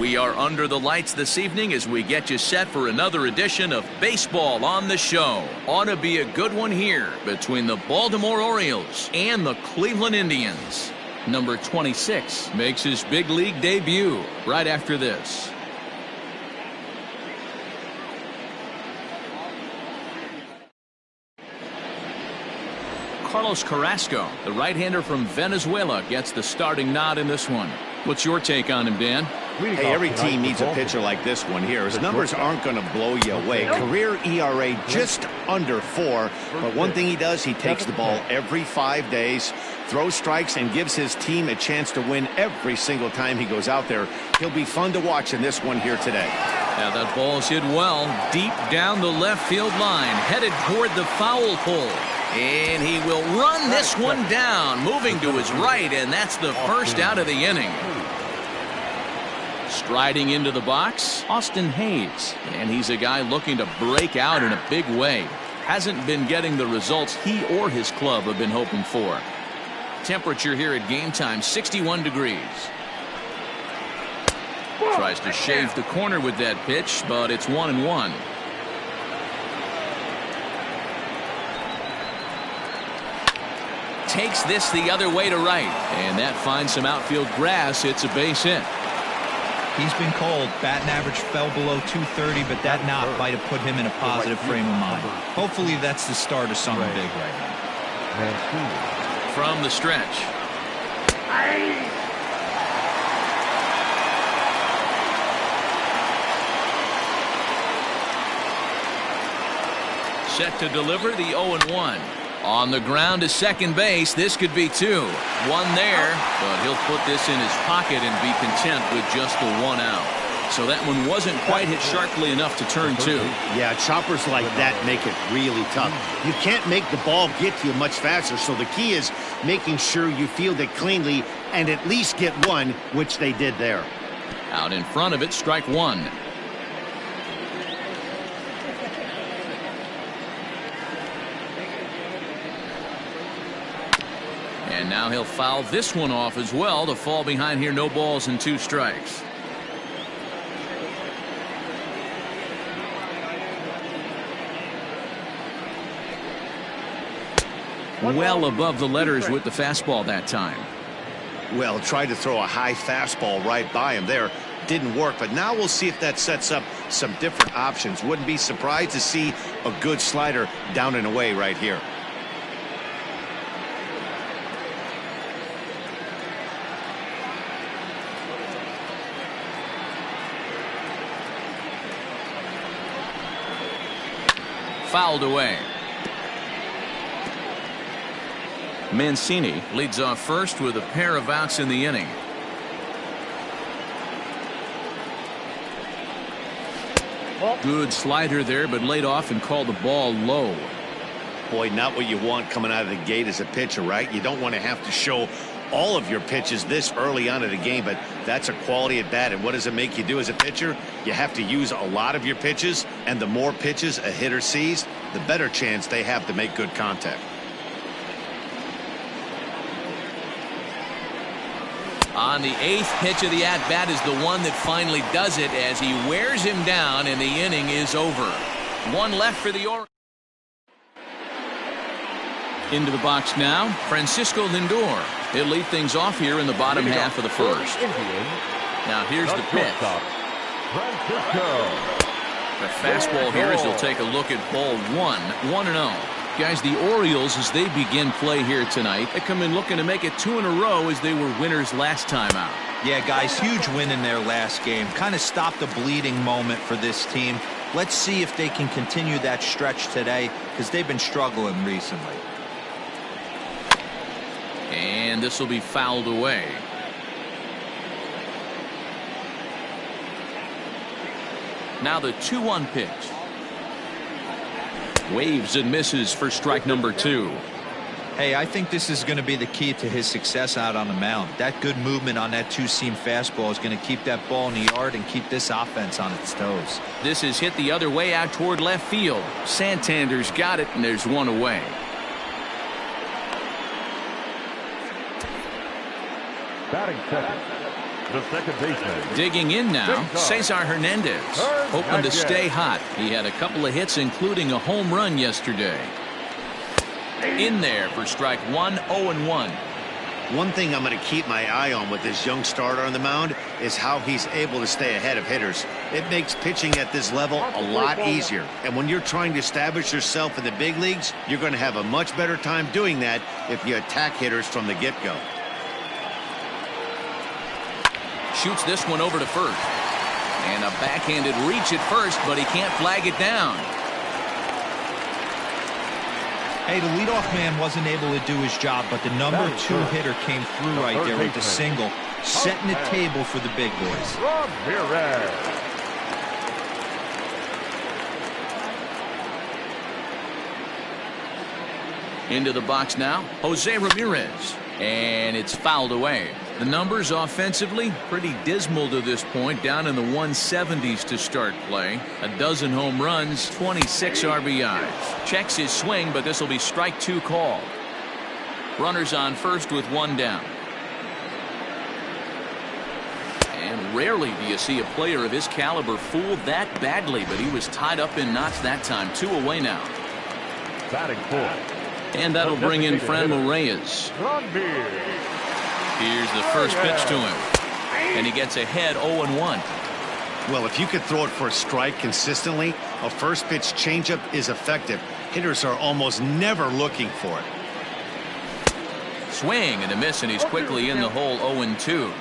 We are under the lights this evening as we get you set for another edition of Baseball on the Show. Ought to be a good one here between the Baltimore Orioles and the Cleveland Indians. Number 26 makes his big league debut right after this. Carlos Carrasco, the right-hander from Venezuela, gets the starting nod in this one. What's your take on him, Dan? Hey, every team needs a pitcher like this one here. His numbers aren't going to blow you away. Career ERA just under 4. But one thing he does, he takes the ball every 5 days, throws strikes, and gives his team a chance to win every single time he goes out there. He'll be fun to watch in this one here today. Now that ball's hit well, deep down the left field line, headed toward the foul pole. And he will run this one down, moving to his right, and that's the first out of the inning. Striding into the box, Austin Hayes. And he's a guy looking to break out in a big way. Hasn't been getting the results he or his club have been hoping for. Temperature here at game time, 61 degrees. Tries to shave the corner with that pitch, but it's 1-1. Takes this the other way to right, and that finds some outfield grass. It's a base hit. He's been cold. Batting average fell below 230, but that knock might have put him in a positive frame of mind. Hopefully that's the start of something big right now. From the stretch. Set to deliver the 0-1. On the ground to second base. This could be 2. 1 there, but he'll put this in his pocket and be content with just the 1 out. So that one wasn't quite hit sharply enough to turn 2. Yeah, choppers like that make it really tough. You can't make the ball get to you much faster, so the key is making sure you field it cleanly and at least get 1, which they did there. Out in front of it, strike 1. And now he'll foul this one off as well to fall behind here. No balls and 2 strikes. Well above the letters with the fastball that time. Well, tried to throw a high fastball right by him there. Didn't work, but now we'll see if that sets up some different options. Wouldn't be surprised to see a good slider down and away right here. Fouled away. Mancini leads off first with a pair of outs in the inning. Good slider there, but laid off and called the ball low. Boy, not what you want coming out of the gate as a pitcher, right? You don't want to have to show all of your pitches this early on in the game, but that's a quality at bat. And what does it make you do as a pitcher? You have to use a lot of your pitches, and the more pitches a hitter sees, the better chance they have to make good contact. On the 8th pitch of the at-bat is the one that finally does it as he wears him down, and the inning is over. 1 left for the Orioles. Into the box now, Francisco Lindor. He'll lead things off here in the bottom half of the first. Now here's the pitch. The fastball here as he'll take a look at ball 1. 1-0. Guys, the Orioles, as they begin play here tonight, they come in looking to make it 2 in a row as they were winners last time out. Yeah, guys, huge win in their last game. Kind of stopped the bleeding moment for this team. Let's see if they can continue that stretch today, because they've been struggling recently. And this will be fouled away. Now the 2-1 pitch. Waves and misses for strike number 2. Hey, I think this is going to be the key to his success out on the mound. That good movement on that 2-seam fastball is going to keep that ball in the yard and keep this offense on its toes. This is hit the other way out toward left field. Santander's got it, and there's 1 away. Batting second, The second baseman. Digging in now, Cesar Hernandez, hoping to stay hot. He had a couple of hits, including a home run yesterday. In there for strike one, 0-1. One thing I'm going to keep my eye on with this young starter on the mound is how he's able to stay ahead of hitters. It makes pitching at this level a lot easier. And when you're trying to establish yourself in the big leagues, you're going to have a much better time doing that if you attack hitters from the get-go. Shoots this one over to first. And a backhanded reach at first, but he can't flag it down. Hey, the leadoff man wasn't able to do his job, but the number 2 hitter came through right there with the single, setting the table for the big boys. Into the box now, Jose Ramirez. And it's fouled away. The numbers offensively pretty dismal to this point, down in the 170s to start play. A dozen home runs, 26 RBIs. Checks his swing, but this will be strike 2 called. Runners on first with 1 down. And rarely do you see a player of his caliber fooled that badly, but he was tied up in knots that time. 2 away now. Batting 4. And that'll bring in Franmil Reyes. Here's the first pitch to him. And he gets ahead 0-1. Well, if you could throw it for a strike consistently, a first pitch changeup is effective. Hitters are almost never looking for it. Swing and a miss, and he's quickly in the hole 0-2.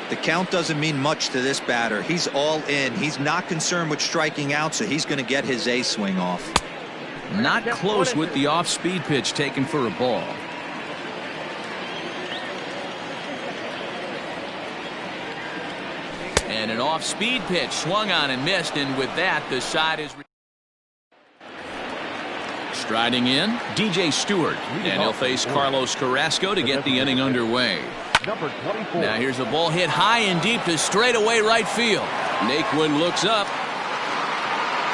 The count doesn't mean much to this batter. He's all in. He's not concerned with striking out, so he's going to get his A swing off. Not close with the off-speed pitch taken for a ball. And an off-speed pitch swung on and missed, and with that, the side is striding in, DJ Stewart, and he'll face Carlos Carrasco to get the inning underway. Number 24. Now here's a ball hit high and deep to straightaway right field. Naquin looks up.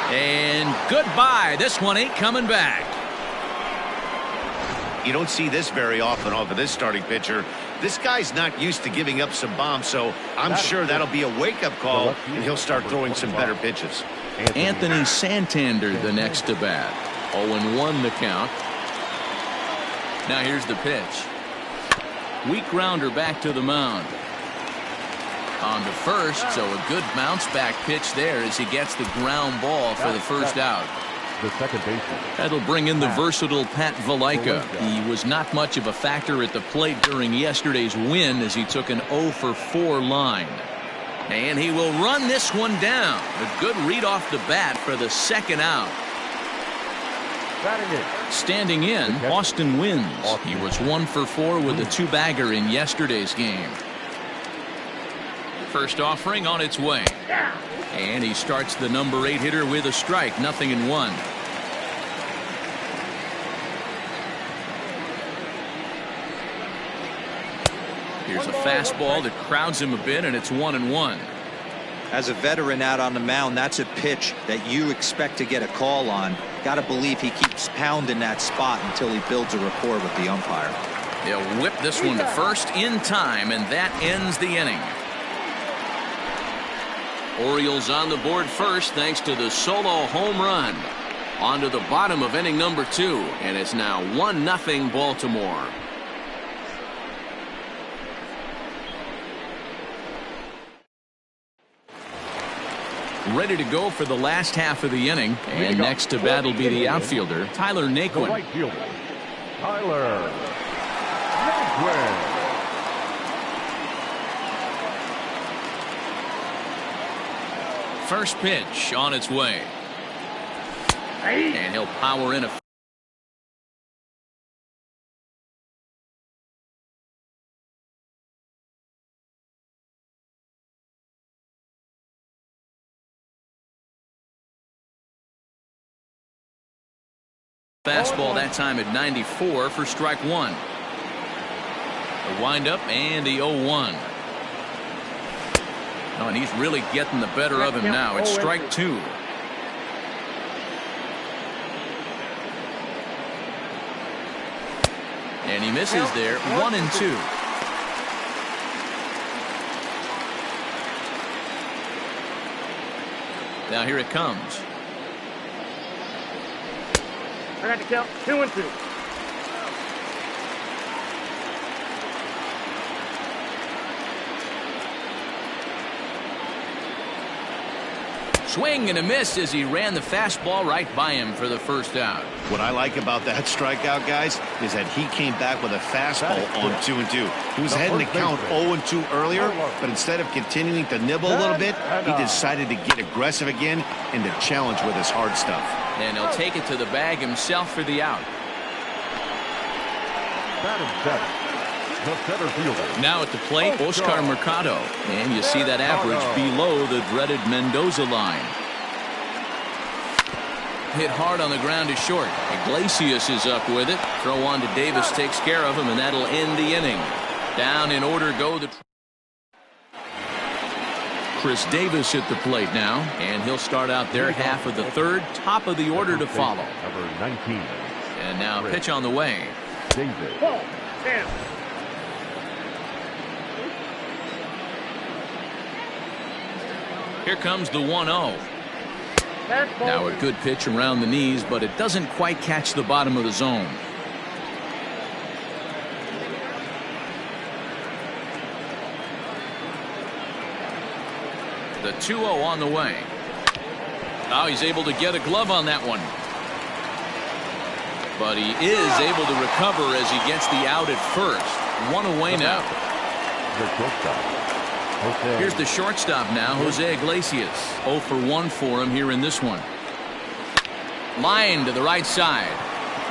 And goodbye. This one ain't coming back. You don't see this very often off of this starting pitcher. This guy's not used to giving up some bombs, so I'm sure that'll be a wake-up call, and he'll start throwing some better pitches. Anthony Santander the next to bat. 0-1 the count. Now here's the pitch. Weak grounder back to the mound. On to first, so a good bounce back pitch there as he gets the ground ball for the first out. The second baseman. That'll bring in the versatile Pat Valaika. He was not much of a factor at the plate during yesterday's win as he took an 0-for-4 line. And he will run this one down. A good read off the bat for the second out. Standing in, Austin Wynns. He was 1-for-4 with a 2-bagger in yesterday's game. First offering on its way. And he starts the number 8 hitter with a strike, 0-1. Here's a fastball that crowds him a bit, and it's 1-1. As a veteran out on the mound, that's a pitch that you expect to get a call on. Got to believe he keeps pounding that spot until he builds a rapport with the umpire. They'll whip this one to first in time, and that ends the inning. Orioles on the board first thanks to the solo home run. On to the bottom of inning number 2, and it's now 1-0 Baltimore. Ready to go for the last half of the inning, and next to bat will be the outfielder, Tyler Naquin. Right fielder, Tyler Naquin. First pitch on its way. And he'll power in a fastball that time at 94 for strike 1. The windup and the 0-1. Oh, and he's really getting the better of him now. It's strike 2. And he misses there. 1-2. Now here it comes. I got to count 2-2. Swing and a miss as he ran the fastball right by him for the first out. What I like about that strikeout, guys, is that he came back with a fastball on 2-2. He was ahead in the count 0-2 earlier, but instead of continuing to nibble a little bit, he decided to get aggressive again and to challenge with his hard stuff. And he'll take it to the bag himself for the out. Batting seventh, the center fielder. Now at the plate, Oscar Mercado. And you see that average below the dreaded Mendoza line. Hit hard on the ground to short. Iglesias is up with it. Throw on to Davis takes care of him, and that'll end the inning. Down in order go the Chris Davis at the plate now, and he'll start out their half of the third. Top of the order to follow. Number 19. And now pitch on the way. Davis. Here comes the 1-0. Now a good pitch around the knees, but it doesn't quite catch the bottom of the zone. The 2-0 on the way. Now he's able to get a glove on that one. But he is able to recover as he gets the out at first. One away now. Here's the shortstop now, Jose Iglesias. 0 for 1 for him here in this one. Line to the right side.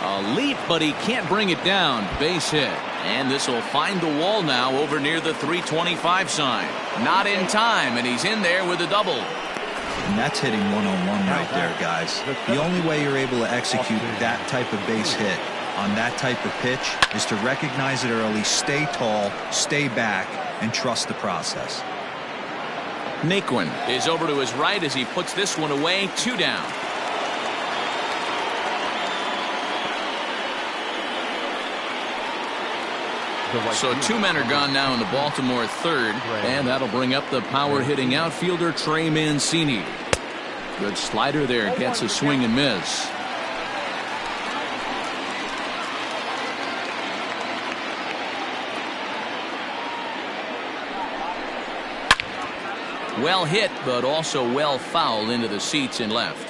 A leap, but he can't bring it down. Base hit. And this will find the wall now over near the 325 sign. Not in time, and he's in there with a double. And that's hitting one-on-one right there, guys. The only way you're able to execute that type of base hit on that type of pitch is to recognize it early, stay tall, stay back, and trust the process. Naquin is over to his right as he puts this one away. 2 down. So 2 men are gone now in the Baltimore third, and that'll bring up the power hitting outfielder Trey Mancini. Good slider there, gets a swing and miss. Well hit, but also well fouled into the seats and left.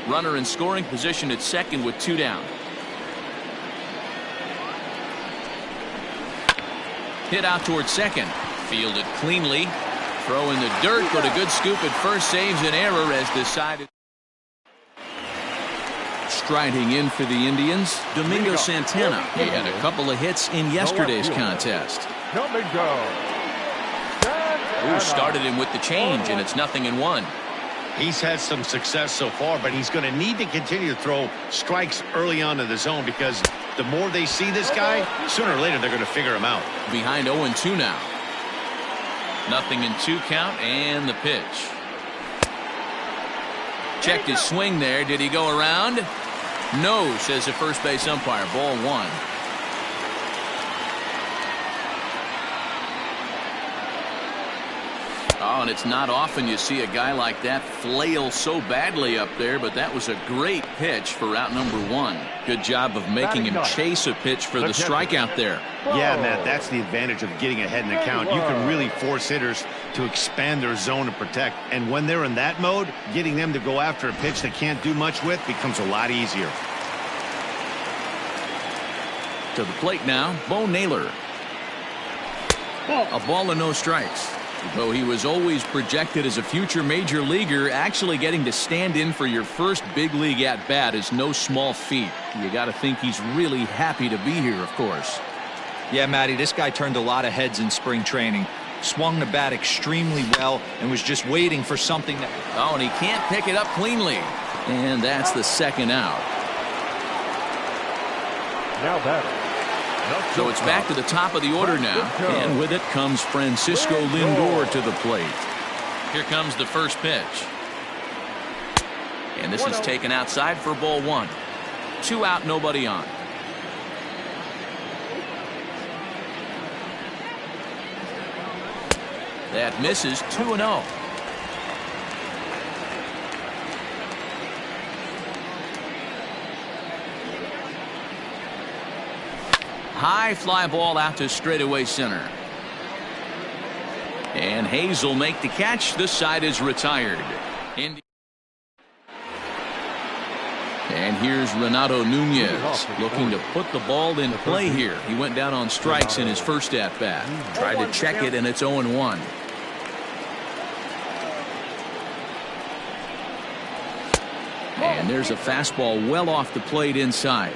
Runner in scoring position at second with 2 down. Hit out towards second. Fielded cleanly. Throw in the dirt, but a good scoop at first saves an error as decided. Striding in for the Indians, Domingo Santana. He had a couple of hits in yesterday's contest. Who started him with the change, and it's 0-1. He's had some success so far, but he's going to need to continue to throw strikes early on in the zone because the more they see this guy, sooner or later they're going to figure him out. Behind 0-2 now. 0-2 count, and the pitch. Checked his swing there. Did he go around? No, says the first base umpire. Ball 1. Oh, and it's not often you see a guy like that flail so badly up there, but that was a great pitch for out number 1. Good job of making him chase a pitch for the strikeout there. Yeah, Matt, that's the advantage of getting ahead in the count. You can really force hitters to expand their zone and protect. And when they're in that mode, getting them to go after a pitch they can't do much with becomes a lot easier. To the plate now, Bo Naylor. A ball and no strikes. Though he was always projected as a future major leaguer, actually getting to stand in for your first big league at bat is no small feat. You got to think he's really happy to be here, of course. Yeah, Matty, this guy turned a lot of heads in spring training. Swung the bat extremely well and was just waiting for something that... Oh, and he can't pick it up cleanly. And that's the second out. Now batting. So it's back to the top of the order now, and with it comes Francisco Lindor to the plate. Here comes the first pitch. And this is taken outside for ball 1. 2 out, nobody on. That misses. 2-0. High fly ball out to straightaway center. And Hayes will make the catch. This side is retired. And here's Renato Nunez looking to put the ball in play here. He went down on strikes in his first at-bat. Tried to check it, and it's 0-1. And there's a fastball well off the plate inside.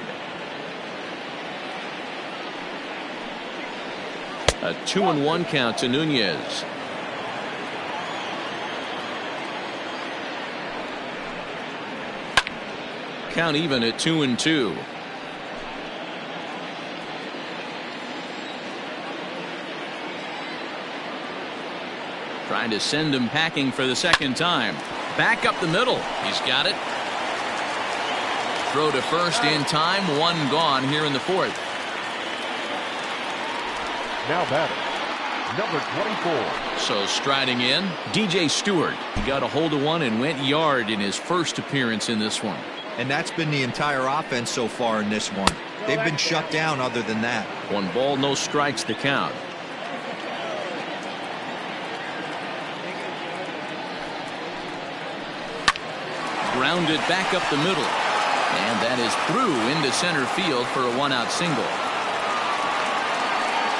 A 2-1 count to Nunez. Count even at 2-2. Trying to send him packing for the second time. Back up the middle. He's got it. Throw to first in time. One gone here in the fourth. Now batting, number 24. So striding in, DJ Stewart. He got a hold of one and went yard in his first appearance in this one. And that's been the entire offense so far in this one. They've been shut down other than that. 1 ball, no strikes to count. Grounded back up the middle. And that is through into center field for a 1-out single.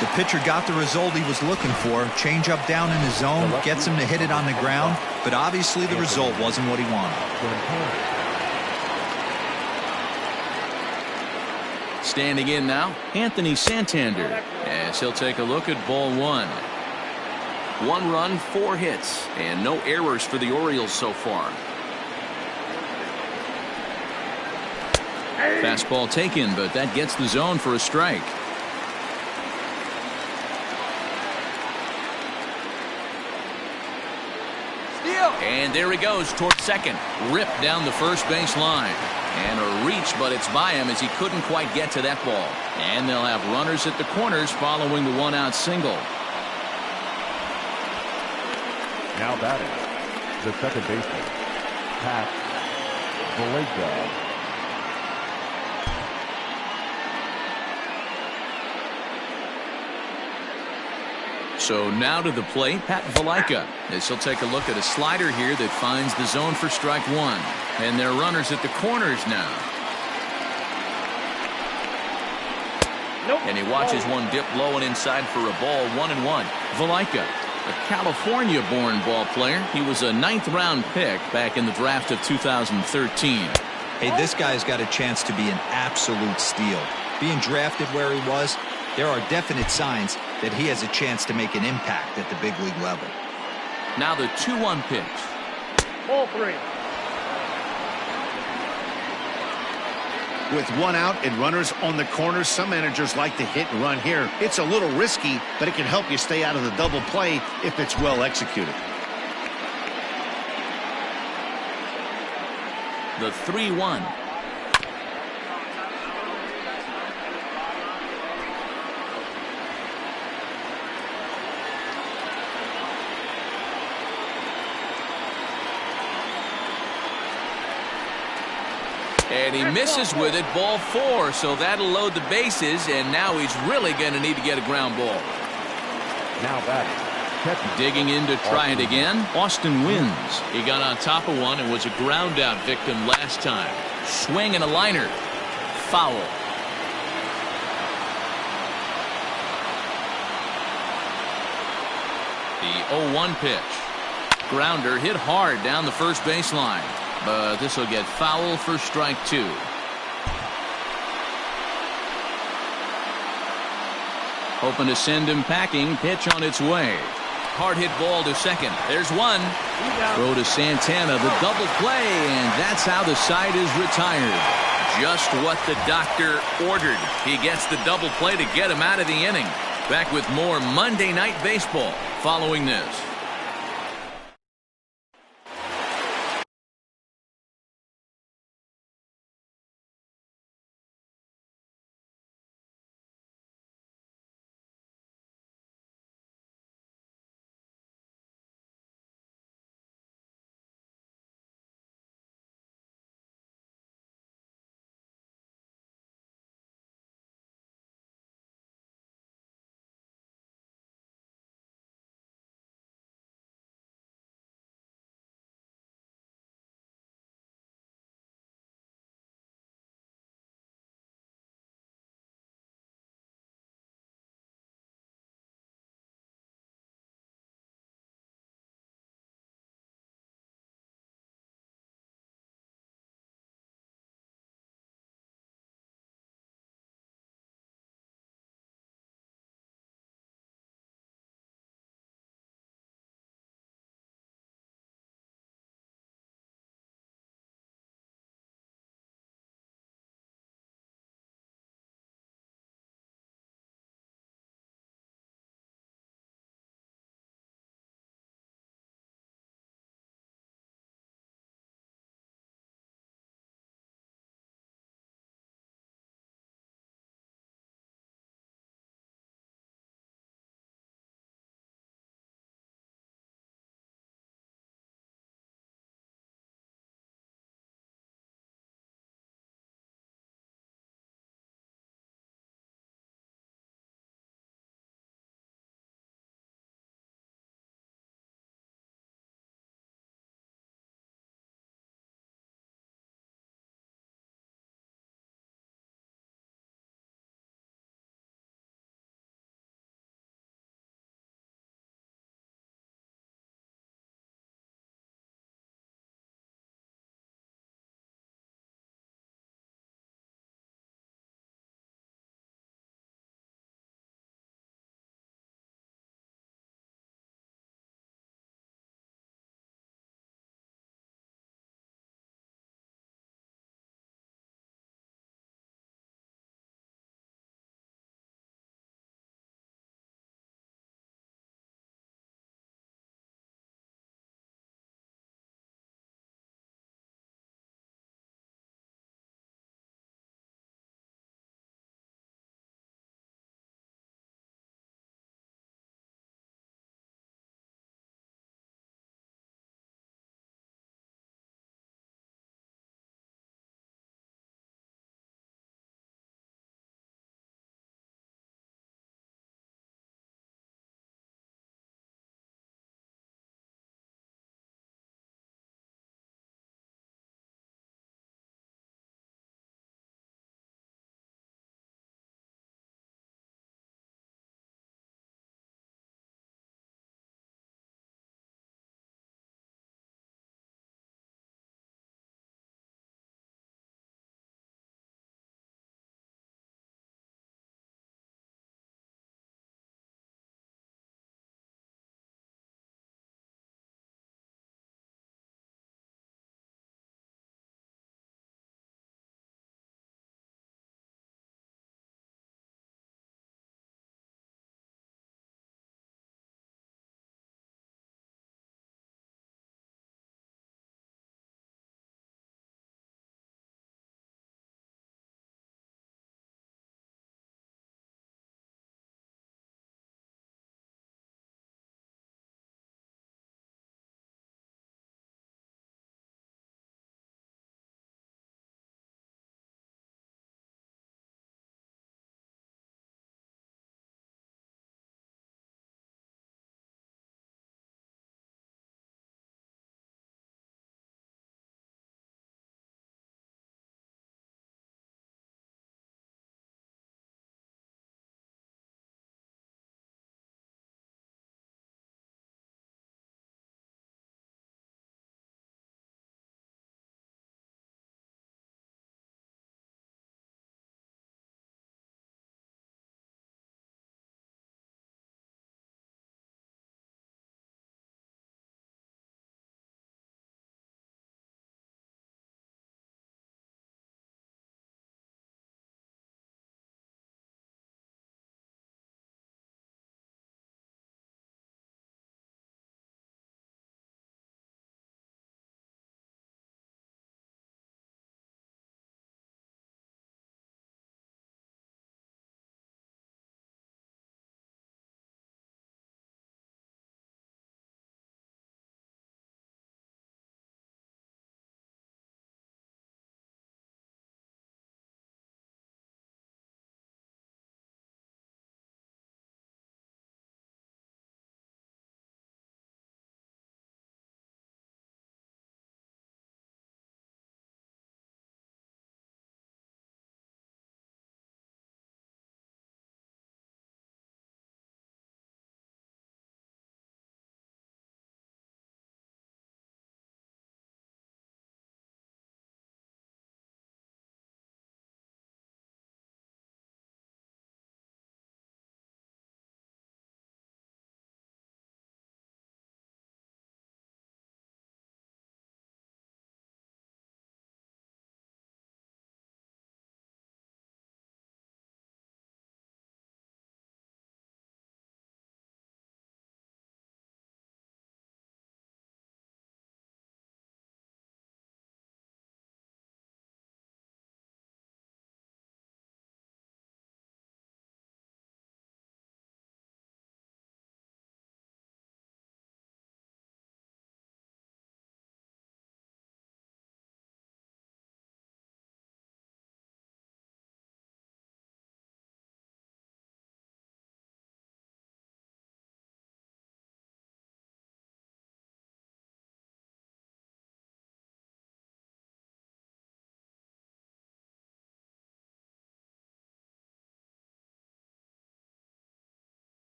The pitcher got the result he was looking for. Change up down in the zone, gets him to hit it on the ground, but obviously the result wasn't what he wanted. Standing in now, Anthony Santander, as he'll take a look at ball 1. 1 run, 4 hits, and no errors for the Orioles so far. Fastball taken, but that gets the zone for a strike. And there he goes towards second. Ripped down the first base line. And a reach, but it's by him as he couldn't quite get to that ball. And they'll have runners at the corners following the 1-out single. Now batting, the second baseman, Pat Valaika. So now to the plate, Pat Valaika, as he'll take a look at a slider here that finds the zone for strike 1. And they're runners at the corners now. And he watches one dip low and inside for a ball. 1-1. Valaika, a California-born ball player. He was a 9th-round pick back in the draft of 2013. Hey, this guy's got a chance to be an absolute steal. Being drafted where he was, there are definite signs that he has a chance to make an impact at the big league level. Now the 2-1 pitch. Ball 3. With 1 out and runners on the corners, some managers like to hit and run here. It's a little risky, but it can help you stay out of the double play if it's well executed. The 3-1. And he misses with it, ball 4, so that'll load the bases, and now he's really going to need to get a ground ball. Now batting, digging in to try it again. Austin wins. He got on top of one and was a ground out victim last time. Swing and a liner. Foul. The 0-1 pitch. Grounder hit hard down the first baseline. But this will get foul for strike 2. Hoping to send him packing. Pitch on its way. Hard hit ball to second. There's one. Throw to Santana. The double play. And that's how the side is retired. Just what the doctor ordered. He gets the double play to get him out of the inning. Back with more Monday Night Baseball following this.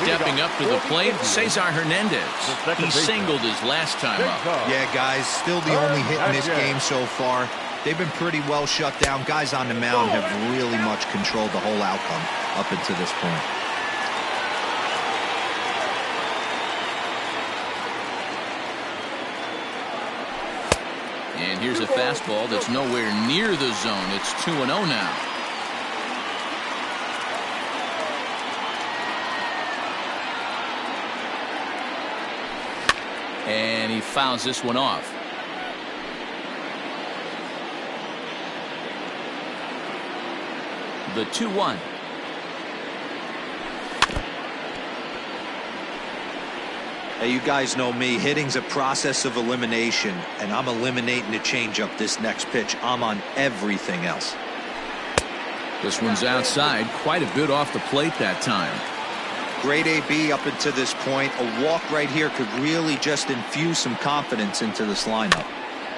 stepping up to the plate, Cesar Hernandez. He singled his last time up. Yeah, guys, still the only hit in this game so far. They've been pretty well shut down. Guys on the mound have really much controlled the whole outcome up until this point. And here's a fastball that's nowhere near the zone. It's 2-0 now. And he fouls this one off. The 2-1. Hey, you guys know me. Hitting's a process of elimination, and I'm eliminating the changeup this next pitch. I'm on everything else. This one's outside, quite a bit off the plate that time. Great AB up until this point. A walk right here could really just infuse some confidence into this lineup.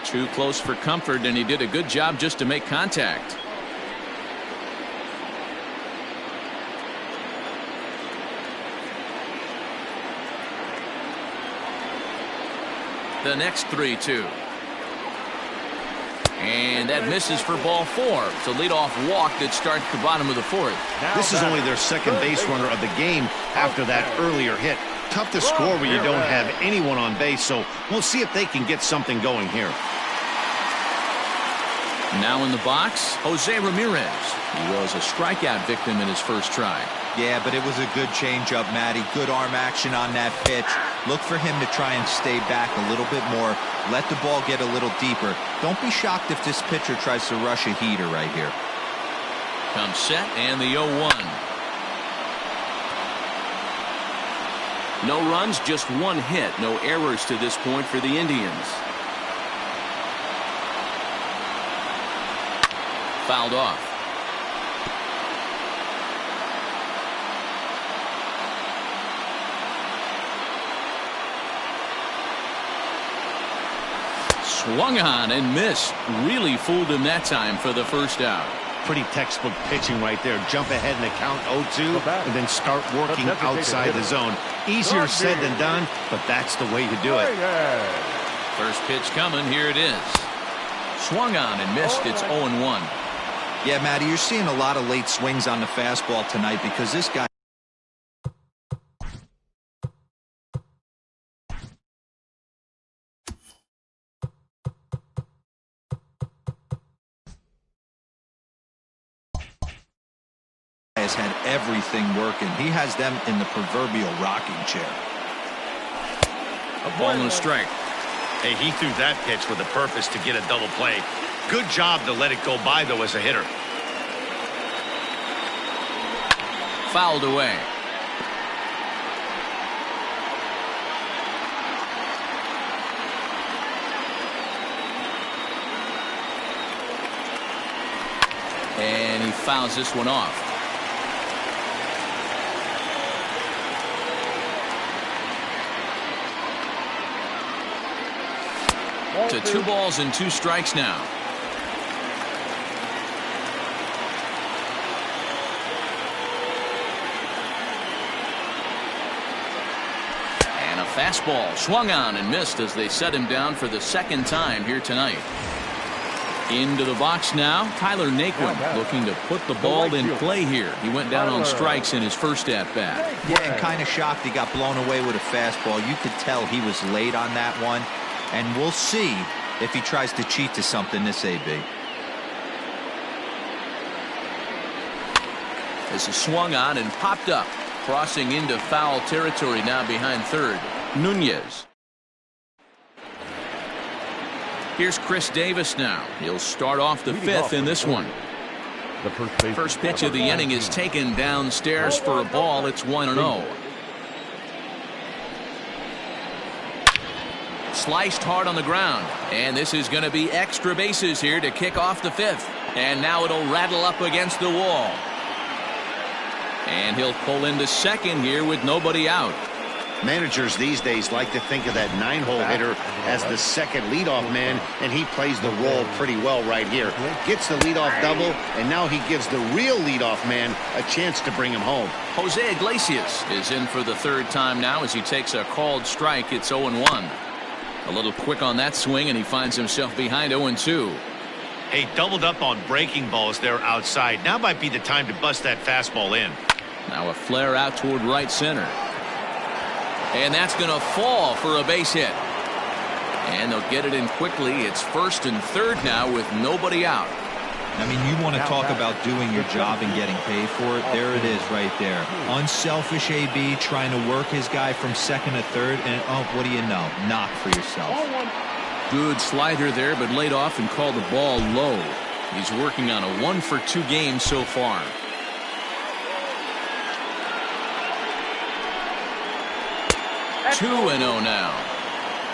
Too close for comfort, and he did a good job just to make contact. The next 3-2. And that misses for ball 4. It's a leadoff walk that starts the bottom of the 4th. This is only their second base runner of the game after that earlier hit. Tough to score when you don't have anyone on base, so we'll see if they can get something going here. Now in the box, Jose Ramirez. He was a strikeout victim in his first try. Yeah, but it was a good changeup, Matty. Good arm action on that pitch. Look for him to try and stay back a little bit more. Let the ball get a little deeper. Don't be shocked if this pitcher tries to rush a heater right here. Comes set, and the 0-1. No runs, just one hit. No errors to this point for the Indians. Fouled off. Swung on and missed. Really fooled him that time for the first out. Pretty textbook pitching right there. Jump ahead in the count 0-2 and then start working outside the zone. Easier said than done, but that's the way to do it. First pitch coming. Here it is. Swung on and missed. It's 0-1. Yeah, Matty, you're seeing a lot of late swings on the fastball tonight because this guy has had everything working. He has them in the proverbial rocking chair. A ball and a strike. Hey, he threw that pitch with a purpose to get a double play. Good job to let it go by, though, as a hitter. Fouled away. And he fouls this one off. To 2 balls and 2 strikes now. And a fastball swung on and missed as they set him down for the second time here tonight. Into the box now, Tyler Naquin looking to put the ball in play here. He went down on strikes in his first at-bat. Yeah, and kind of shocked he got blown away with a fastball. You could tell he was late on that one. And we'll see if he tries to cheat to something this AB. This is swung on and popped up. Crossing into foul territory now behind third. Nunez. Here's Chris Davis now. He'll start off the 5th in this one. The first pitch of the inning is taken downstairs for a ball. It's 1-0. Sliced hard on the ground, and this is going to be extra bases here to kick off the 5th. And now it'll rattle up against the wall. And he'll pull into second here with nobody out. Managers these days like to think of that 9-hole hitter as the second leadoff man, and he plays the role pretty well right here. Gets the leadoff double, and now he gives the real leadoff man a chance to bring him home. Jose Iglesias is in for the third time now as he takes a called strike. It's 0-1. A little quick on that swing, and he finds himself behind 0-2. Hey, doubled up on breaking balls there outside. Now might be the time to bust that fastball in. Now a flare out toward right center. And that's going to fall for a base hit. And they'll get it in quickly. It's first and third now with nobody out. I mean, you want to talk about doing your job and getting paid for it. There it is right there. Unselfish AB trying to work his guy from second to third. And, oh, what do you know? Knock for yourself. Good slider there, but laid off and called the ball low. He's working on a 1-for-2 game so far. That's 2-0 now.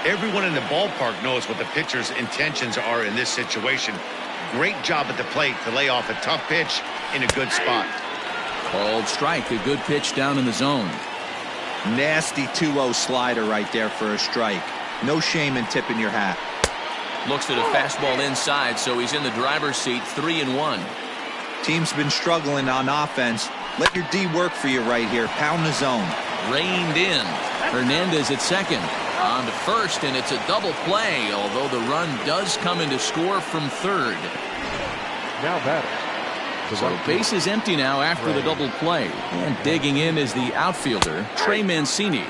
Everyone in the ballpark knows what the pitcher's intentions are in this situation. Great job at the plate to lay off a tough pitch in a good spot. Called strike, a good pitch down in the zone. Nasty 2-0 slider right there for a strike. No shame in tipping your hat. Looks at a fastball inside, so he's in the driver's seat, 3-1. Team's been struggling on offense. Let your D work for you right here. Pound the zone. Reined in. Hernandez at second. On to first, and it's a double play, although the run does come in to score from third. Now batting. So base is empty now after the double play. And digging in is the outfielder, Tre9MB.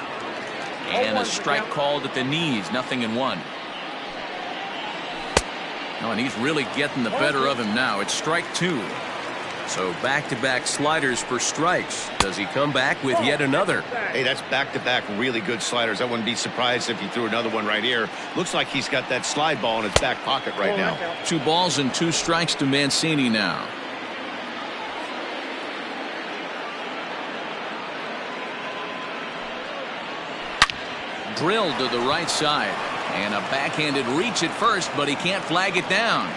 And a strike called at the knees, 0-1. Oh, and he's really getting the better of him now. It's strike 2. So back-to-back sliders for strikes. Does he come back with yet another? Hey, that's back-to-back really good sliders. I wouldn't be surprised if he threw another one right here. Looks like he's got that slide ball in his back pocket right now. 2 balls and 2 strikes to Mancini now. Drilled to the right side. And a backhanded reach at first, but he can't flag it down.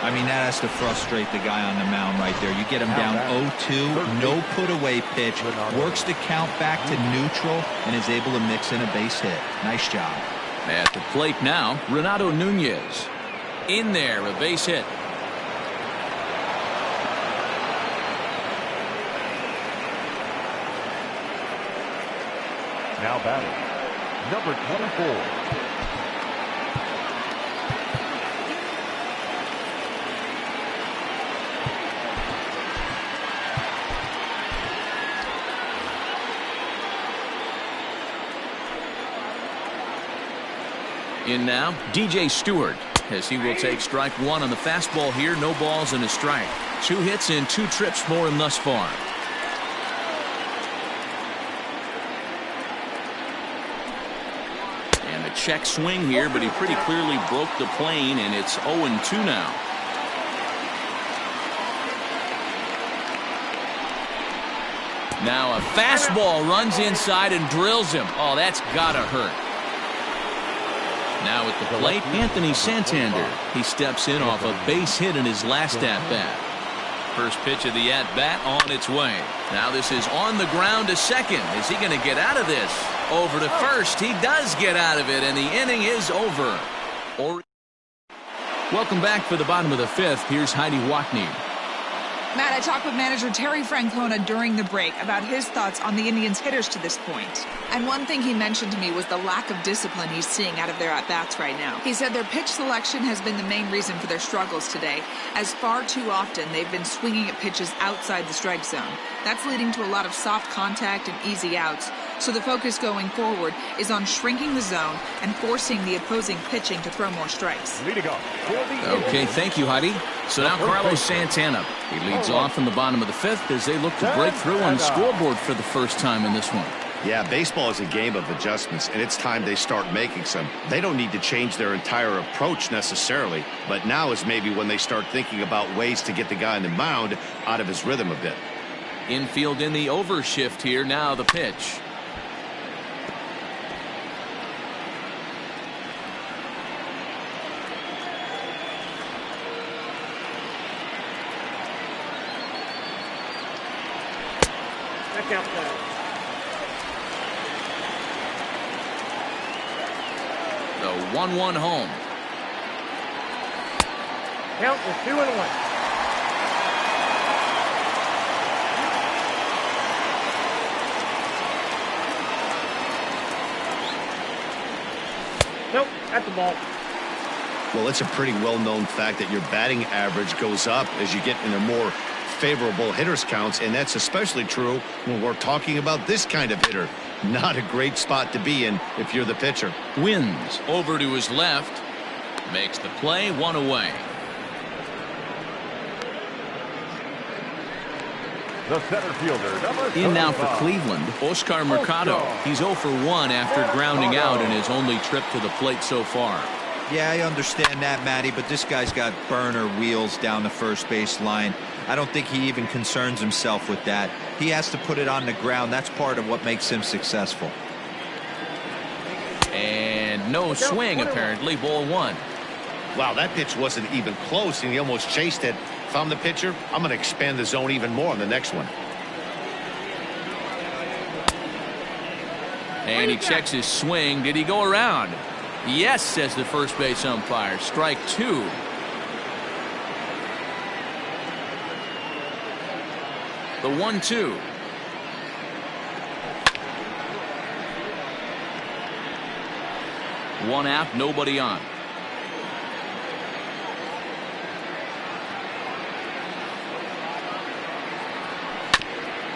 I mean, that has to frustrate the guy on the mound right there. You get him down 0-2, no put-away pitch, works the count back to neutral, and is able to mix in a base hit. Nice job. At the plate now, Renato Nunez. In there, a base hit. Now batting. Number 24. In now, DJ Stewart, as he will take strike 1 on the fastball here. No balls and a strike. 2 hits and 2 trips for him thus far. And a check swing here, but he pretty clearly broke the plane, and it's 0-2 now. Now a fastball runs inside and drills him. Oh, that's gotta hurt. Now at the plate, Anthony Santander. He steps in off a base hit in his last at-bat. First pitch of the at-bat on its way. Now this is on the ground to second. Is he going to get out of this? Over to first. He does get out of it, and the inning is over. Welcome back for the bottom of the 5th. Here's Heidi Watney. Matt, I talked with manager Terry Francona during the break about his thoughts on the Indians' hitters to this point. And one thing he mentioned to me was the lack of discipline he's seeing out of their at-bats right now. He said their pitch selection has been the main reason for their struggles today, as far too often they've been swinging at pitches outside the strike zone. That's leading to a lot of soft contact and easy outs. So the focus going forward is on shrinking the zone and forcing the opposing pitching to throw more strikes. Okay, thank you, Heidi. So now Carlos Santana. He leads off in the bottom of the 5th as they look to break through on the scoreboard for the first time in this one. Yeah, baseball is a game of adjustments, and it's time they start making some. They don't need to change their entire approach necessarily, but now is maybe when they start thinking about ways to get the guy on the mound out of his rhythm a bit. Infield in the overshift here. Now the pitch. 1-1 home. Count is 2-1. Nope, that's the ball. Well, it's a pretty well-known fact that your batting average goes up as you get into more favorable hitters counts, and that's especially true when we're talking about this kind of hitter. Not a great spot to be in if you're the pitcher. Wins over to his left. Makes the play, 1 away. The center fielder, number In now for 35. Cleveland, Oscar Mercado. He's 0 for 1 after grounding out in his only trip to the plate so far. Yeah, I understand that, Matty, but this guy's got burner wheels down the first base line. I don't think he even concerns himself with that. He has to put it on the ground. That's part of what makes him successful. And no swing, apparently. Ball 1. Wow, that pitch wasn't even close, and he almost chased it. If I'm the pitcher, I'm going to expand the zone even more on the next one. And he checks his swing. Did he go around? Yes, says the first base umpire. Strike 2. The 1-2. One out, nobody on.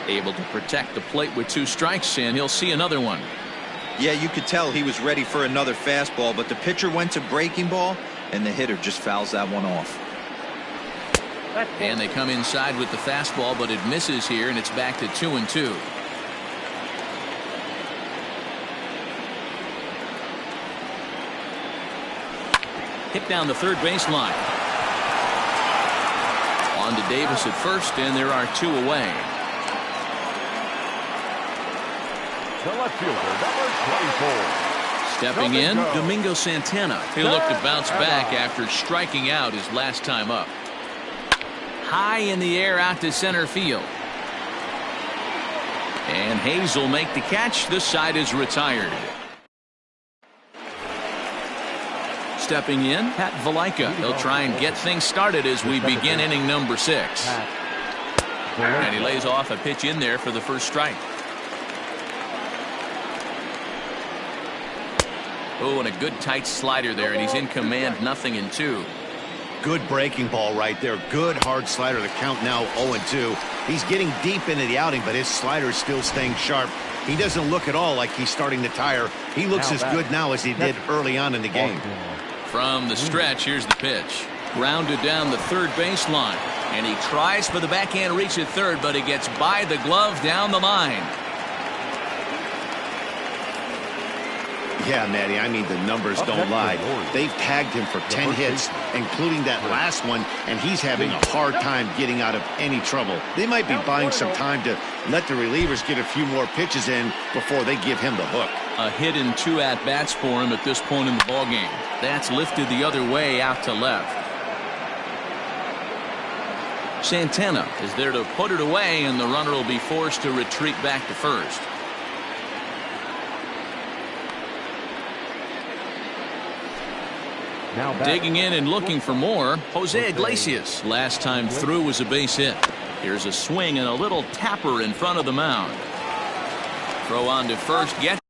Able to protect the plate with 2 strikes, and he'll see another one. Yeah, you could tell he was ready for another fastball, but the pitcher went to breaking ball, and the hitter just fouls that one off. And they come inside with the fastball, but it misses here, and it's back to 2-2. Hit down the third baseline. On to Davis at first, and there are 2 away. The left fielder, number 24. Stepping in, Domingo Santana. He'll look to bounce back after striking out his last time up. High in the air out to center field. And Hayes will make the catch. This side is retired. Stepping in, Pat Valaika. He'll try and get things started as we begin inning number 6. And he lays off a pitch in there for the first strike. Oh, and a good tight slider there, and he's in command, 0-2. Good breaking ball right there. Good hard slider. The count now 0-2. He's getting deep into the outing, but his slider is still staying sharp. He doesn't look at all like he's starting to tire. He looks as good now as he did early on in the game. From the stretch, here's the pitch. Grounded down the third baseline, and he tries for the backhand reach at third, but he gets by the glove down the line. Yeah, Matty, I mean, the numbers don't lie. They've tagged him for 10 hits, including that last one, and he's having a hard time getting out of any trouble. They might be buying some time to let the relievers get a few more pitches in before they give him the hook. A hit and 2 at-bats for him at this point in the ballgame. That's lifted the other way out to left. Santana is there to put it away, and the runner will be forced to retreat back to first. Digging in and looking for more, Jose Iglesias. Last time through was a base hit. Here's a swing and a little tapper in front of the mound. Throw on to first, gets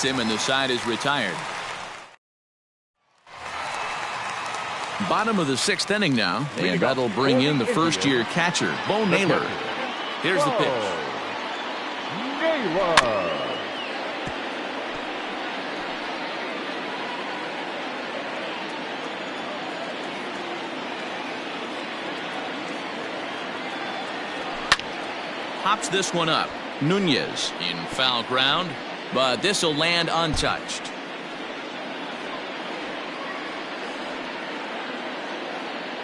Him and the side is retired. Bottom of the 6th inning now, and that'll bring in the first-year catcher, Bo Naylor. Here's the pitch. Naylor. Pops this one up. Nunez in foul ground, but this will land untouched.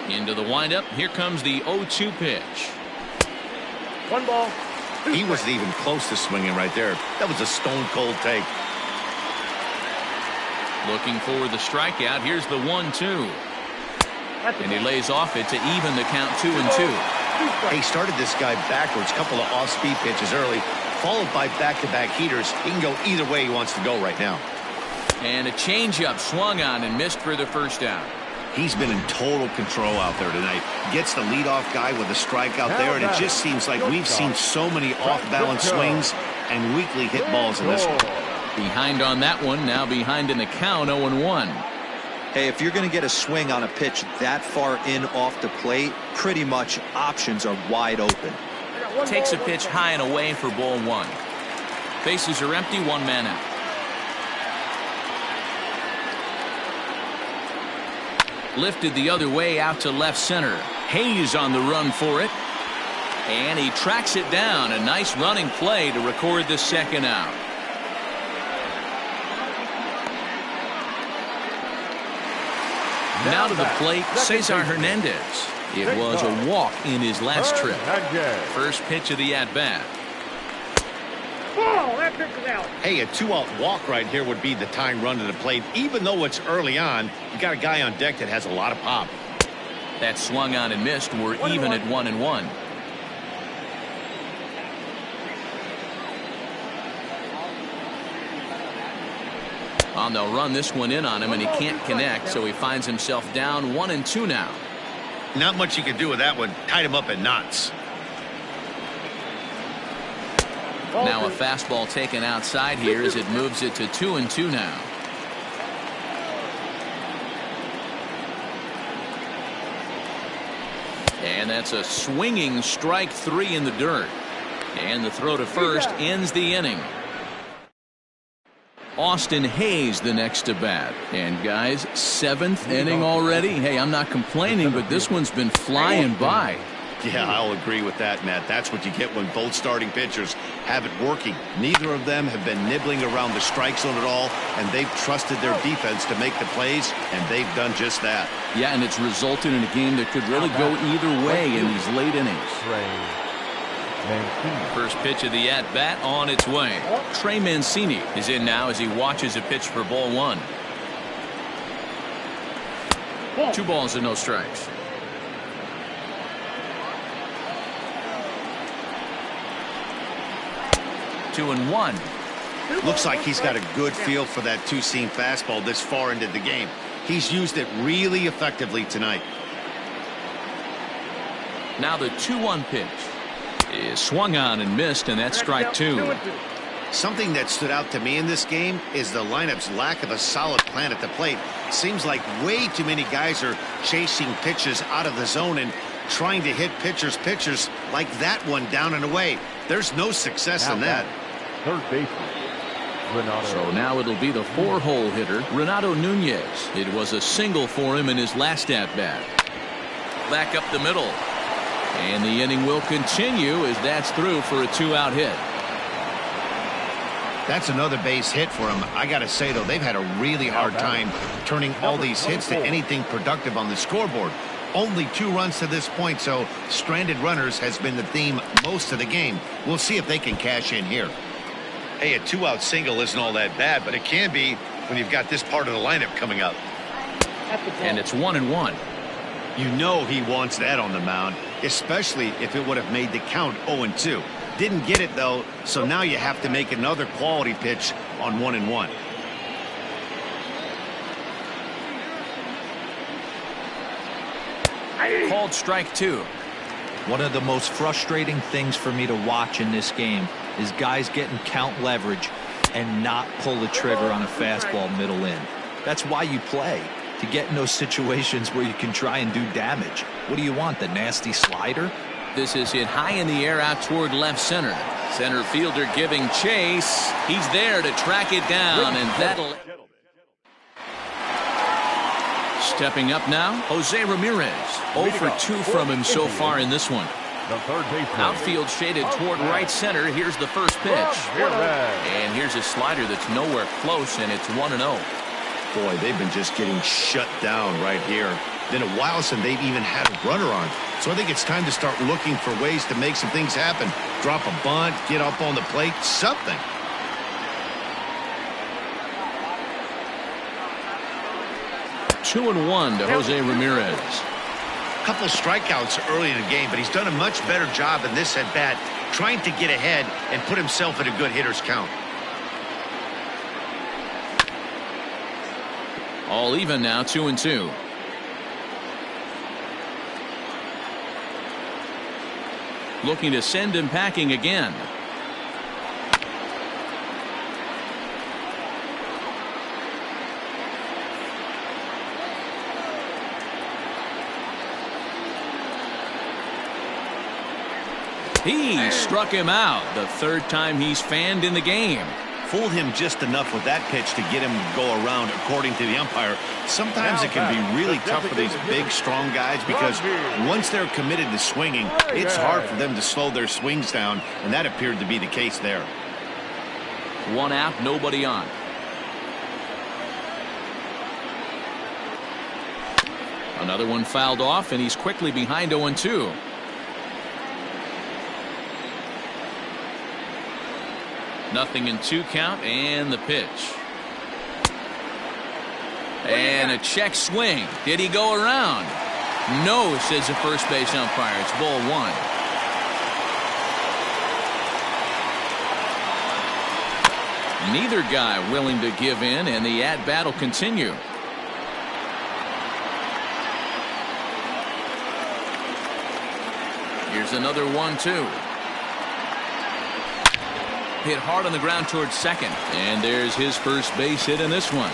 Into the windup. Here comes the 0-2 pitch. 1 ball. He wasn't even close to swinging right there. That was a stone-cold take. Looking for the strikeout. Here's the 1-2. And he lays off it to even the count 2-2. He started this guy backwards, couple of off-speed pitches early, followed by back-to-back heaters. He can go either way he wants to go right now. And a changeup swung on and missed for the first out. He's been in total control out there tonight. Gets the leadoff guy with a strikeout there, and it just seems like we've seen so many off-balance swings and weakly hit balls in this one. Behind on that one, now behind in the count, 0-1. Hey, if you're going to get a swing on a pitch that far in off the plate, pretty much options are wide open. Takes a pitch high and away for ball 1. Bases are empty, 1 man out. Lifted the other way out to left center. Hayes on the run for it. And he tracks it down. A nice running play to record the second out. Now to the plate, Cesar Hernandez. It was a walk in his last trip. First pitch of the at-bat. Ball. That pitch is out. Hey, a 2-out walk right here would be the tying run to the plate. Even though it's early on, you got a guy on deck that has a lot of pop. That swung on and missed. We're even at 1-1. Well, they'll run this one in on him, and he can't connect, so he finds himself down 1-2 now. Not much you can do with that one. Tied him up in knots. Now a fastball taken outside here as it moves it to 2-2 now. And that's a swinging strike 3 in the dirt. And the throw to first ends the inning. Austin Hayes the next to bat. And guys, 7th inning already. Hey, I'm not complaining, but this one's been flying by. Yeah, I'll agree with that, Matt. That's what you get when both starting pitchers have it working. Neither of them have been nibbling around the strike zone at all, and they've trusted their defense to make the plays, and they've done just that. Yeah, and it's resulted in a game that could really go either way in these late innings. First pitch of the at-bat on its way. Trey Mancini is in now as he watches a pitch for ball 1. 2 balls and no strikes. Two and 1. Looks like he's got a good feel for that two-seam fastball this far into the game. He's used it really effectively tonight. Now the 2-1 pitch is swung on and missed, and that's strike 2. Something that stood out to me in this game is the lineup's lack of a solid plan at the plate. Seems like way too many guys are chasing pitches out of the zone and trying to hit pitchers like that one down and away. There's no success in that. Third baseman, Renato. So now it'll be the 4-hole hitter, Renato Nunez. It was a single for him in his last at-bat. Back up the middle. And the inning will continue as that's through for a 2-out hit. That's another base hit for him. I got to say, though, they've had a really hard time turning all these hits to anything productive on the scoreboard. Only 2 runs to this point, so stranded runners has been the theme most of the game. We'll see if they can cash in here. Hey, a 2-out single isn't all that bad, but it can be when you've got this part of the lineup coming up. And it's 1-1. You know he wants that on the mound, especially if it would have made the count 0-2. Didn't get it, though, so now you have to make another quality pitch on 1-1. Called strike 2. One of the most frustrating things for me to watch in this game is guys getting count leverage and not pull the trigger on a fastball middle in. That's why you play, to get in those situations where you can try and do damage. What do you want, the nasty slider? This is hit high in the air out toward left center. Center fielder giving chase. He's there to track it down, and that'll... Stepping up now, Jose Ramirez. 0 for 2 from him so far in this one. The third baseman. Outfield shaded toward right center. Here's the first pitch. And here's a slider that's nowhere close, and it's 1-0. Boy, they've been just getting shut down right here. Been a while since they've even had a runner on. So I think it's time to start looking for ways to make some things happen. Drop a bunt, get up on the plate, something. Two and one to Jose Ramirez. Couple strikeouts early in the game, but he's done a much better job in this at bat, trying to get ahead and put himself in a good hitter's count. All even now, 2-2. Looking to send him packing again. He struck him out the third time he's fanned in the game. Fooled him just enough with that pitch to get him to go around, according to the umpire. Sometimes it can be really tough for these big, strong guys because once they're committed to swinging, it's hard for them to slow their swings down, and that appeared to be the case there. One out, nobody on. Another one fouled off, and he's quickly behind 0-2. Nothing in 2 count, and the pitch. And a check swing. Did he go around? No, says the first base umpire. It's ball 1. Neither guy willing to give in, and the at-bat will continue. Here's another 1-2. Hit hard on the ground towards second. And there's his first base hit in this one.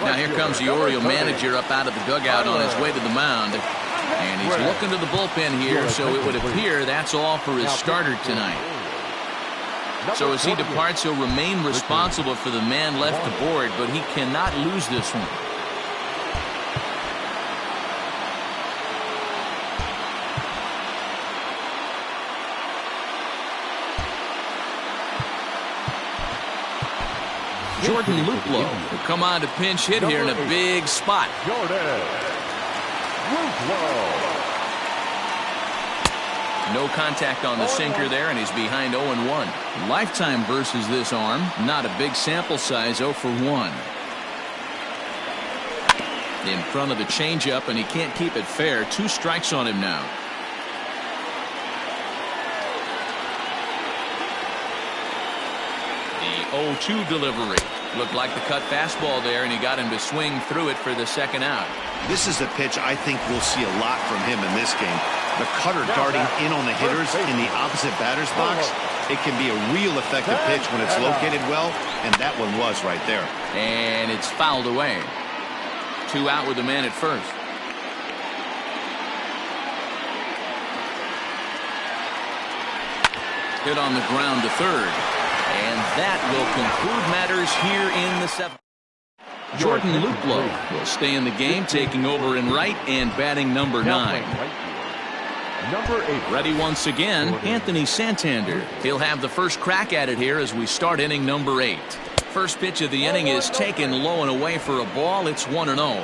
Now here comes the Oriole manager up out of the dugout on his way to the mound. And he's looking to the bullpen here, so it would appear that's all for his starter tonight. So as he departs, he'll remain responsible for the man left aboard, but he cannot lose this one. Jordan Luplow will come on to pinch hit here in a big spot. No contact on the sinker there, and he's behind 0-1. Lifetime versus this arm. Not a big sample size, 0 for 1. In front of the changeup, and he can't keep it fair. 2 strikes on him now. The 0-2 delivery. Looked like the cut fastball there, and he got him to swing through it for the second out. This is a pitch I think we'll see a lot from him in this game. The cutter darting in on the hitters in the opposite batter's box. It can be a real effective pitch when it's located well, and that one was right there. And it's fouled away. 2 out with the man at first. Hit on the ground to third. And that will conclude matters here in the 7th. Jordan Luplow will stay in the game, taking over in right and batting number 9. Number 8. Ready once again, Anthony Santander. He'll have the first crack at it here as we start inning number 8. First pitch of the inning is taken low and away for a ball. It's 1-0.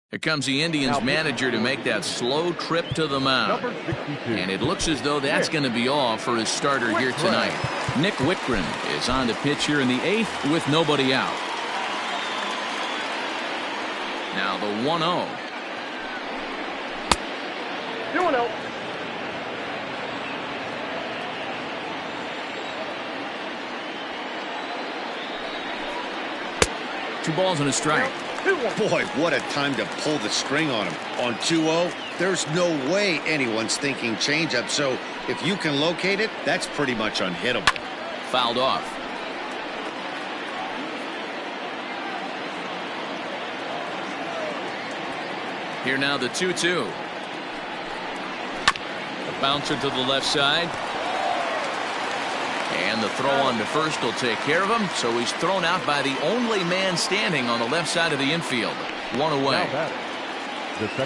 Here comes the Indians manager to make that slow trip to the mound. And it looks as though that's going to be all for his starter here tonight. Nick Whitgren is on the pitch here in the 8th with nobody out. Now the 1-0. 2-0. 2 balls and a strike. Boy, what a time to pull the string on him. On 2-0, there's no way anyone's thinking changeup. So if you can locate it, that's pretty much unhittable. Fouled off. Here now the 2-2. The bouncer to the left side. And the throw on to first will take care of him. So he's thrown out by the only man standing on the left side of the infield. 1 away.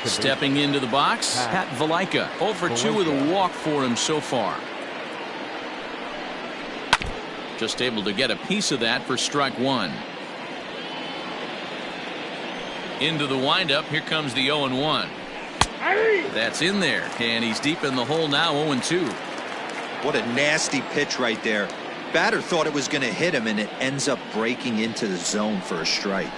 Stepping into the box, Pat Valaika. 0 for 2 with a walk for him so far. Just able to get a piece of that for strike 1. Into the windup. Here comes the 0-1. That's in there. And he's deep in the hole now. 0-2. What a nasty pitch right there. Batter thought it was going to hit him, and it ends up breaking into the zone for a strike.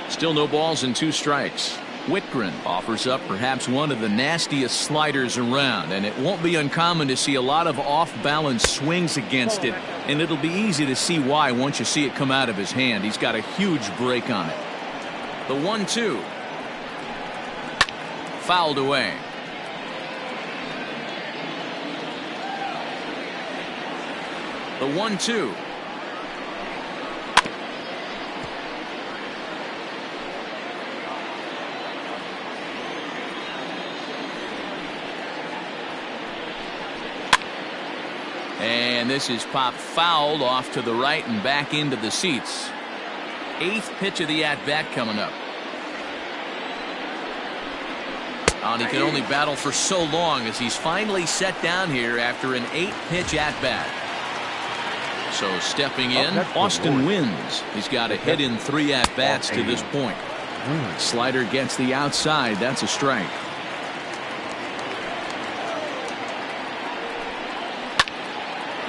Still no balls and 2 strikes. Whitgren offers up perhaps one of the nastiest sliders around, and it won't be uncommon to see a lot of off-balance swings against it, and it'll be easy to see why once you see it come out of his hand. He's got a huge break on it. The 1-2. Fouled away. The 1-2. And this is popped fouled off to the right and back into the seats. 8th pitch of the at-bat coming up. And he can only battle for so long as he's finally set down here after an 8-pitch at-bat. So stepping in, Austin wins. He's got a hit in 3 at-bats to this point. Slider gets the outside. That's a strike.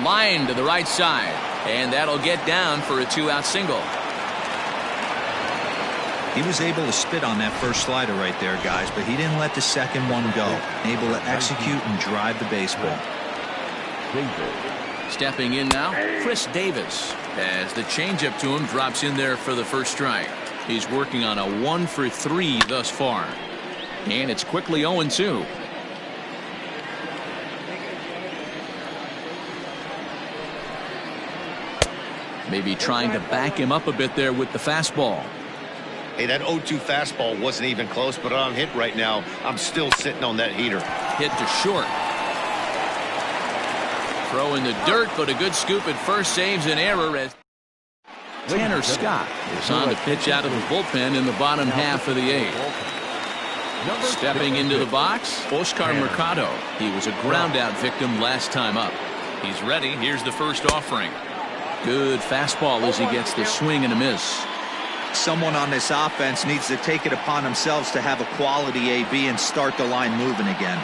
Line to the right side. And that'll get down for a 2-out single. He was able to spit on that first slider right there, guys, but he didn't let the second one go. Able to execute and drive the baseball. Stepping in now, Chris Davis, as the changeup to him drops in there for the first strike. He's working on a 1 for 3 thus far. And it's quickly 0-2. Maybe trying to back him up a bit there with the fastball. Hey, that 0-2 fastball wasn't even close, but on hit right now, I'm still sitting on that heater. Hit to short. Throw in the dirt, but a good scoop at first saves an error as Tanner Scott is on to pitch out of the bullpen in the bottom half of the 8th. Stepping into the box, Oscar Mercado. He was a ground-out victim last time up. He's ready. Here's the first offering. Good fastball as he gets the swing and a miss. Someone on this offense needs to take it upon themselves to have a quality AB and start the line moving again.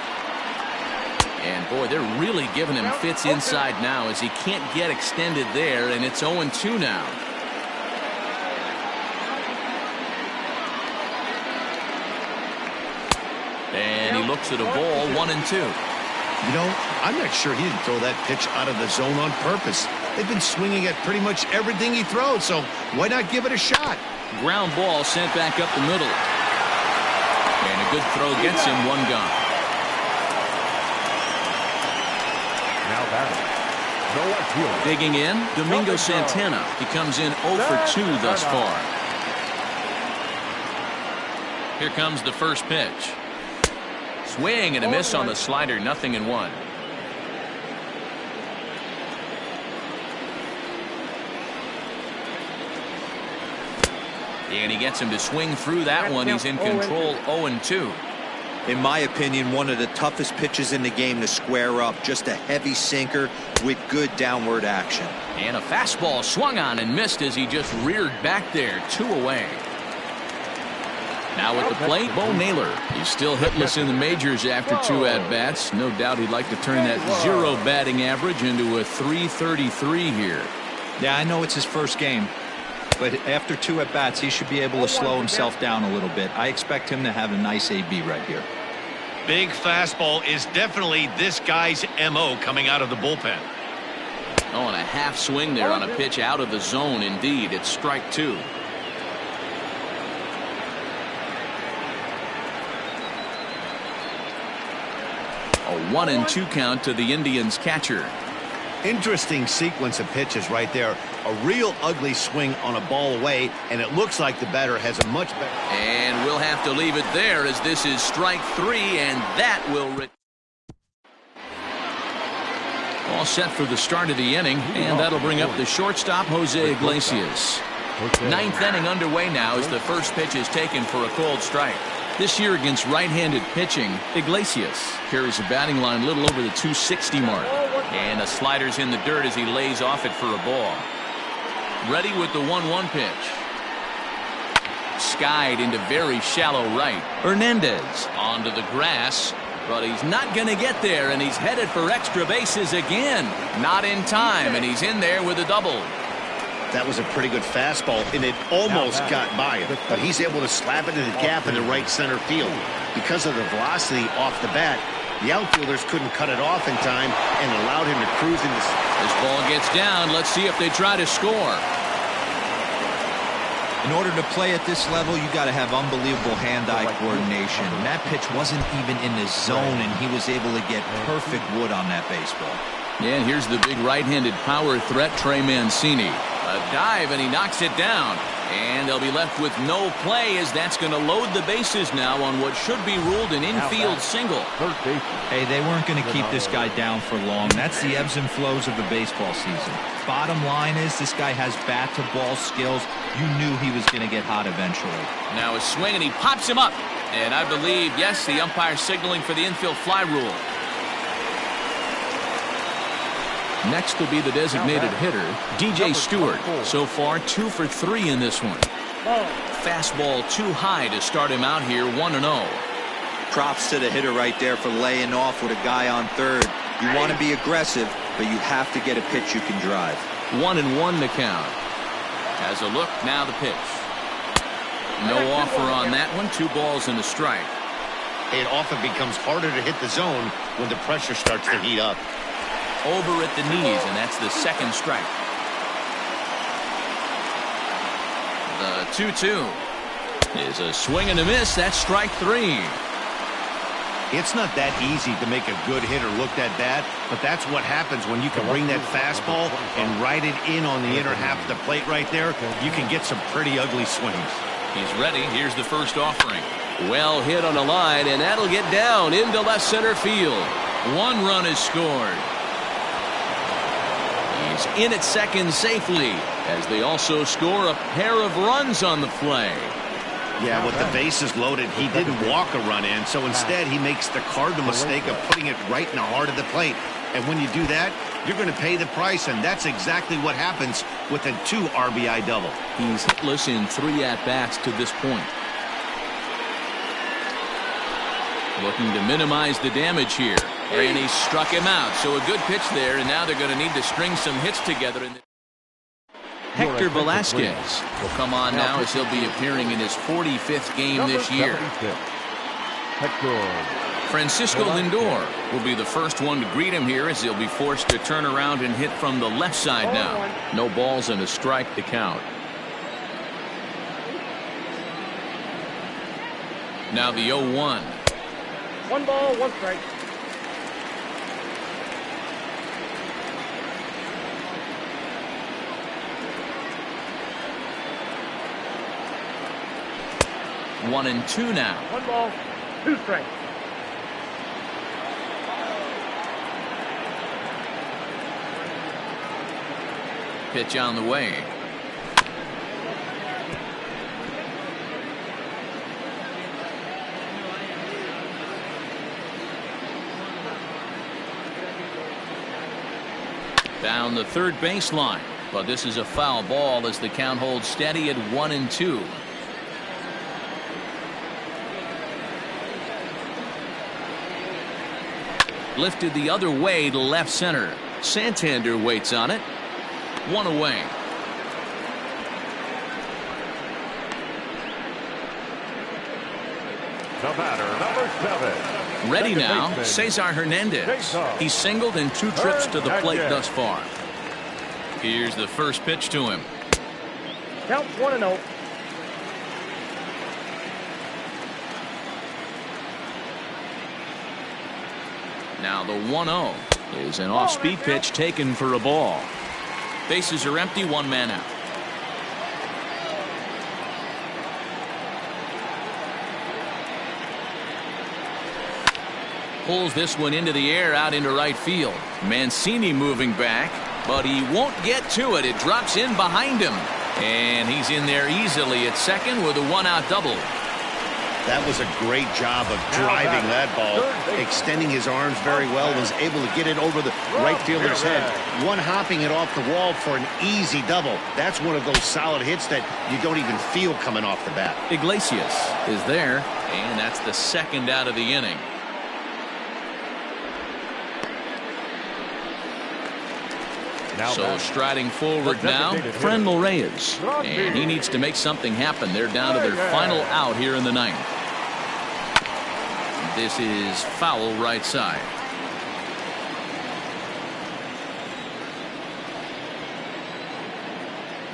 And boy, they're really giving him fits inside now as he can't get extended there, and it's 0-2 now. And he looks at a ball, 1-2. You know, I'm not sure he didn't throw that pitch out of the zone on purpose. They've been swinging at pretty much everything he throws, so why not give it a shot? Ground ball sent back up the middle. And a good throw gets him 1 gone. Now batting. No appeal. Digging in, Domingo Santana. He comes in 0 for 2 thus far. Here comes the first pitch. Swing and a miss on the slider, 0-1. And he gets him to swing through that one. He's in control, 0-2. In my opinion, one of the toughest pitches in the game to square up. Just a heavy sinker with good downward action. And a fastball swung on and missed as he just reared back there. 2 away. Now at the plate, Bo Naylor. He's still hitless in the majors after 2 at-bats. No doubt he'd like to turn that 0 batting average into a .333 here. Yeah, I know it's his first game, but after 2 at-bats, he should be able to slow himself down a little bit. I expect him to have a nice AB right here. Big fastball is definitely this guy's MO coming out of the bullpen. Oh, and a half swing there on a pitch out of the zone. Indeed, it's strike two. A 1-2 count to the Indians catcher. Interesting sequence of pitches right there. A real ugly swing on a ball away, and it looks like the batter has a much better. And we'll have to leave it there as this is strike three, and that will. All set for the start of the inning, and that'll bring up the shortstop, Jose Iglesias. Ninth inning underway now as the first pitch is taken for a called strike. This year against right-handed pitching, Iglesias carries a batting line a little over the 260 mark. And the slider's in the dirt as he lays off it for a ball. Ready with the 1-1 pitch. Skied into very shallow right. Hernandez onto the grass, but he's not going to get there, and he's headed for extra bases again. Not in time, and he's in there with a double. That was a pretty good fastball, and it almost got by him, but he's able to slap it in the gap in the right center field. Because of the velocity off the bat, the outfielders couldn't cut it off in time and allowed him to cruise into. This ball gets down. Let's see if they try to score. In order to play at this level, you got to have unbelievable hand-eye coordination. That pitch wasn't even in the zone, and he was able to get perfect wood on that baseball. Yeah, and here's the big right-handed power threat, Trey Mancini. A dive, and he knocks it down. And they'll be left with no play as that's going to load the bases now on what should be ruled an infield single. Hey, they weren't going to keep this guy down for long. That's the ebbs and flows of a baseball season. Bottom line is this guy has bat-to-ball skills. You knew he was going to get hot eventually. Now a swing, and he pops him up. And I believe, yes, the umpire signaling for the infield fly rule. Next will be the designated hitter, DJ Stewart. So far, 2 for 3 in this one. Fastball too high to start him out here, 1-0. Props to the hitter right there for laying off with a guy on third. You want to be aggressive, but you have to get a pitch you can drive. 1-1 the count. As a look, now the pitch. No offer on that one. 2 balls and a strike. It often becomes harder to hit the zone when the pressure starts to heat up. Over at the knees, and that's the second strike. The 2-2 is a swing and a miss. That's strike 3. It's not that easy to make a good hitter look that bad, but that's what happens when you can bring that fastball and ride it in on the inner half of the plate right there. You can get some pretty ugly swings. He's ready. Here's the first offering. Well hit on a line, and that'll get down into left center field. 1 run is scored. He's in at second safely as they also score a pair of runs on the play. Yeah, with the bases loaded, he didn't walk a run in, so instead he makes the cardinal mistake of putting it right in the heart of the plate. And when you do that, you're going to pay the price, and that's exactly what happens with a 2 RBI double. He's hitless in 3 at-bats to this point. Looking to minimize the damage here. And he struck him out. So a good pitch there, and now they're going to need to string some hits together. Hector Velasquez will come on now as he'll be appearing in his 45th game this year. Francisco Lindor will be the first one to greet him here as he'll be forced to turn around and hit from the left side now. No balls and a strike to count. Now the 0-1. 1 ball, 1 strike. One and 2 now. 1 ball, 2 strikes. Pitch on the way. Down the third baseline, but this is a foul ball as the count holds steady at 1-2. Lifted the other way to left center. Santander waits on it. 1 away. The batter, number 7. Ready now, Cesar Hernandez. He's singled in 2 trips to the plate thus far. Here's the first pitch to him. Count 1-0. Now the 1-0 is an off-speed pitch taken for a ball. Bases are empty, one man out. Pulls this one into the air out into right field. Mancini moving back, but he won't get to it. It drops in behind him. And he's in there easily at second with a one-out double. That was a great job of driving that ball, extending his arms very well, was able to get it over the right fielder's head, one-hopping it off the wall for an easy double. That's one of those solid hits that you don't even feel coming off the bat. Iglesias is there, and that's the second out of the inning. So striding forward now, Franmil Reyes. And he needs to make something happen. They're down to their final out here in the ninth. This is foul right side.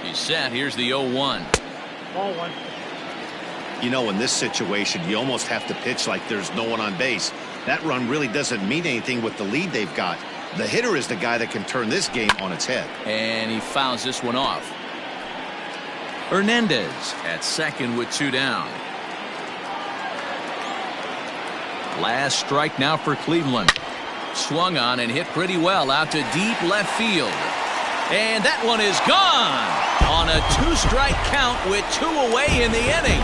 He's set. Here's the 0-1. Ball 1. You know, in this situation, you almost have to pitch like there's no one on base. That run really doesn't mean anything with the lead they've got. The hitter is the guy that can turn this game on its head. And he fouls this one off. Hernandez at second with 2 down. Last strike now for Cleveland. Swung on and hit pretty well out to deep left field. And that one is gone on a 2-strike count with 2 away in the inning.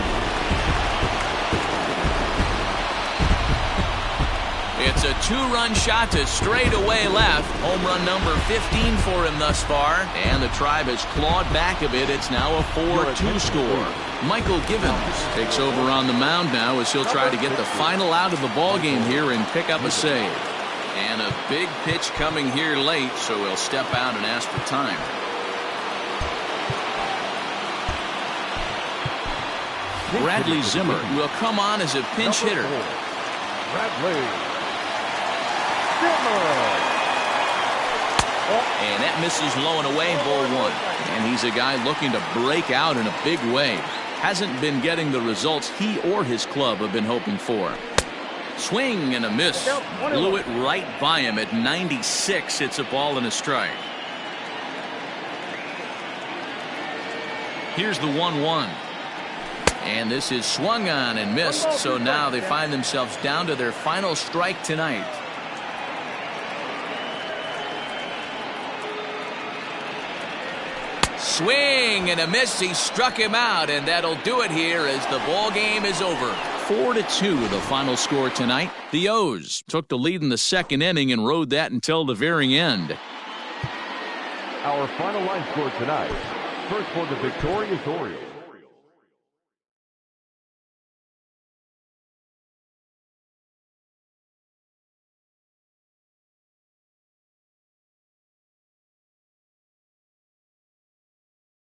It's a 2-run shot to straightaway left. Home run number 15 for him thus far. And the Tribe has clawed back a bit. It's now a 4-2 score. Michael Givens takes over on the mound now as he'll try to get the final out of the ball game here and pick up a save. And a big pitch coming here late, so he'll step out and ask for time. Bradley Zimmer will come on as a pinch hitter. Bradley. And that misses low and away, ball 1. And he's a guy looking to break out in a big way. Hasn't been getting the results he or his club have been hoping for. Swing and a miss. Blew it right by him at 96. It's a ball and a strike. Here's the 1-1. And this is swung on and missed. So now they find themselves down to their final strike tonight. Swing and a miss. He struck him out, and that'll do it here as the ball game is over. 4-2 the final score tonight. The O's took the lead in the second inning and rode that until the very end. Our final line score tonight. First for the victorious Orioles.